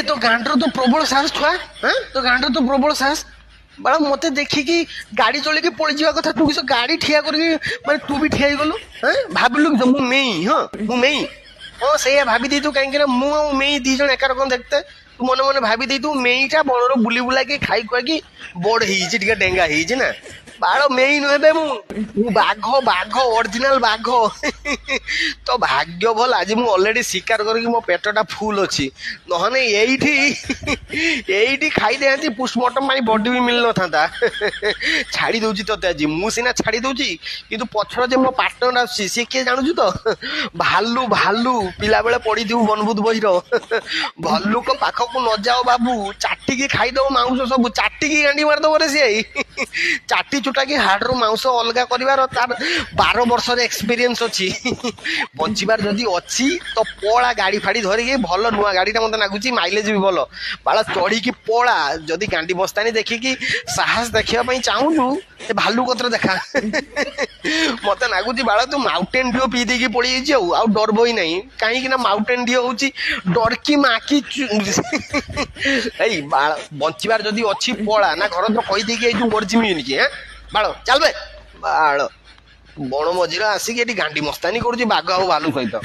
তো ଗାଣ୍ଡର ତ ପ୍ରବଳ ସାହସ ଛୁଆ ତ ଗାଣ୍ଡର ତ ପ୍ରବଳ ସାହସ ବାଳ ମତେ ଦେଖିକି ଗାଡି ଚଲେଇକି ପଳେଇଯିବା କଥା ତୁ କିସ ଗାଡି ଠିଆ କରିକି ମାନେ ତୁ ବି ଠିଆ ହେଇଗଲୁ ଭାବିଲୁ କି ମୁଁ ମେଇ ମୁଁ ମେଇ ସେଇଆ ଭାବି ଦେଇତୁ କାହିଁକି ନା ମୁଁ ଆଉ ମେଇ ଦି ଜଣ ଏକା ରକମ ଦେଖତେ ତୁ ମନେ ମନେ ଭାବି ଦେଇତୁ ମେଇଟା ବଣରୁ ବୁଲି ବୁଲାକି ଖାଇ ଖୁଆକି ବଡ ହେଇଛି ଟିକେ ଡେଙ୍ଗା ହେଇଛି ନା ବାଳ ମେଇ ନୁହେଁ ବେ ମୁଁ ବାଘ ବାଘ ଅରିଜିନାଲ ବାଘ ତ ଭାଗ୍ୟ ଭଲ ଆଜି ମୁଁ ଅଲରେଡି ଶିକାର କରିକି ମୋ ପେଟଟା ଫୁଲ ଅଛି ନହେଲେ ଏଇଠି ଖାଇଦେନ୍ତି ପୋଷ୍ଟମର୍ଟମ ପାଇଁ ବଡି ବି ମିଳିନଥାନ୍ତା ଛାଡି ଦଉଛି ତତେ ଆଜି ମୁଁ ସିନା ଛାଡି ଦଉଛି କିନ୍ତୁ ପଛର ଯେ ମୋ ପାର୍ଟନର ଆସୁଛି ସିଏ କିଏ ଜାଣୁଛୁ ତ ଭାଲୁ ଭାଲୁ ପିଲାବେଳେ ପଢିଥିବୁ ବନଭୂତ ବହିର ଭାଲୁକ ପାଖକୁ ନ ଯାଅ ବାବୁ ଚାଟିକି ଖାଇଦବ ମାଉଁସ ସବୁ ଚାଟିକି ଗାଣ୍ଡି ମାରିଦବ ରେ ସିଏ ଚାଟି ଚୁଟାକି ହାଡରୁ ମାଉଁସ ଅଲଗା କରିବାର ତାର 12 ବର୍ଷର ଏକ୍ସପିରିଏନ୍ସ ଅଛି ବଞ୍ଚିବାର ଯଦି ଅଛି ତ ପଳା ଗାଡି ଫାଡି ଧରିକି ଭଲ ନୂଆ ଗାଡିଟା ମତେ ଲାଗୁଛି ମାଇଲେଜ ବି ଭଲ ବାଳ ଚଢିକି ପଳା ଯଦି ଗାଣ୍ଡି ବସ୍ତାନି ଦେଖିକି ସାହସ ଦେଖିବା ପାଇଁ ଚାହୁଁଛୁ ସେ ଭାଲୁ କତ୍ର ଦେଖା ମତେ ଲାଗୁଛି ବାଳ ତୁ ମାଉଣ୍ଟେନ ଡିଓ ପିଇ ଦେଇକି ପଳେଇଯାଇଛି ଆଉ ଡରବ ହିଁ ନାହିଁ କାହିଁକି ନା ମାଉଣ୍ଟେନ ଡିଓ ହଉଛି ଡରକି ମାକି ଏଇ ବାଳ ବଞ୍ଚିବାର ଯଦି ଅଛି ପଳା ନା ଘର ତ କହିଦେଇକି ଏଇ ଯୋଉ ମରିଯିମିନି କି ବାଳ ଚାଲବେ ବାଳ ବଣ ମଝିରେ ଆସିକି ଏଠି ଗାଣ୍ଡି ମସ୍ତାନି କରୁଛି ବାଘ ଆଉ ଭାଲୁ ସହିତ